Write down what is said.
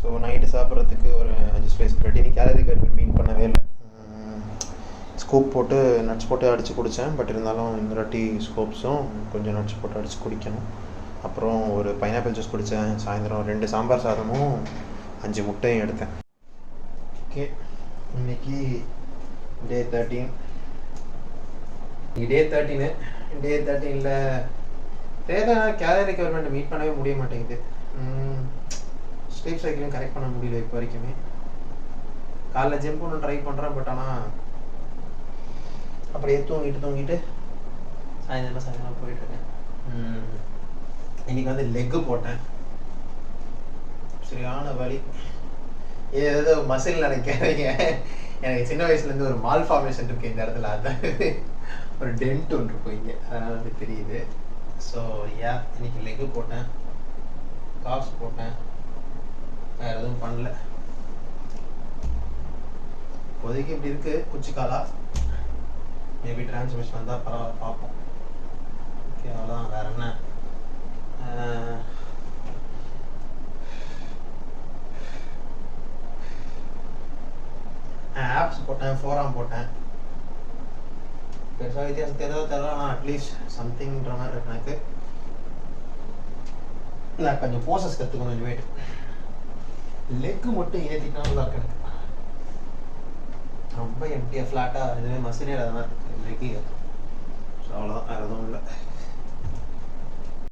So night சாப்பிட்றதுக்கு ஒரு 5 slice bread. இன்னைக்கு கேலரி கட் மீட் பண்ணவே இல்லை. ஸ்கூப் போட்டு நட்ஸ் போட்டு அடித்து குடித்தேன். பட் இருந்தாலும் இந்த வாட்டி ஸ்கூப்ஸும் கொஞ்சம் நட்ஸ் போட்டு அடித்து குடிக்கணும். அப்புறம் ஒரு பைனாப்பிள் ஜூஸ் குடித்தேன். சாயந்தரம் 2 சாம்பார் சாதமும் 5 முட்டையும் எடுத்தேன். ஓகே, இன்னைக்கு டே 13. டே 13ல் கேலரி ரெக்யர்மெண்ட் மீட் பண்ணவே முடிய மாட்டேங்குது. ஸ்லீப் சைக்கிளும் கரெக்ட் பண்ண முடியல இப்போ வரைக்குமே. காலைல ஜிம் பண்ண ட்ரை பண்ணுறேன். பட் ஆனால் அப்படியே தூங்கிட்டு சாயந்தரம் போயிட்டுருக்கேன். இன்னைக்கு லெக்கு போட்டேன். சரியான வலி. ஏதோ மசில் நினைக்கிறீங்க. எனக்கு சின்ன வயசுலேருந்து ஒரு மால் ஃபார்மேஷன் இருக்குது இந்த இடத்துல. அதான் ஒரு டென்ட் ஒன்று இருக்கும் இங்கே, அதனால் தெரியுது. ஸோ இன்னைக்கு லெக்கு போட்டேன், காப்ஸ் போட்டேன், வேறு எதுவும் பண்ணல. இப்போதைக்கு இப்படி இருக்குது குச்சிக்காலா. மேபி டிரான்ஸ்மிஷன் வந்தால் பரவாயில்ல, பார்ப்போம். ஓகே, அவ்வளோதான். வேறு என்ன? ஆப்ஸ் போட்டேன், ஃபோராம் போட்டேன். பெருசாக வித்தியாசத்தை ஏதாவது தெரியல. ஆனால் அட்லீஸ்ட் சம்திங்ன்ற மாதிரி இருக்கு எனக்கு. நான் கொஞ்சம் போசஸ் கற்றுக்கணும். இந்த வெயிட் லெக்கு மட்டும் ஏற்றிட்டாலும் தான் இருக்கு எனக்கு. ரொம்ப எம்டியாக ஃப்ளாட்டாக எதுவுமே மசினே இல்லாத மாதிரி இருக்குது லெக்கு. ஸோ அவ்வளோதான், வேறு எதுவும் இல்லை.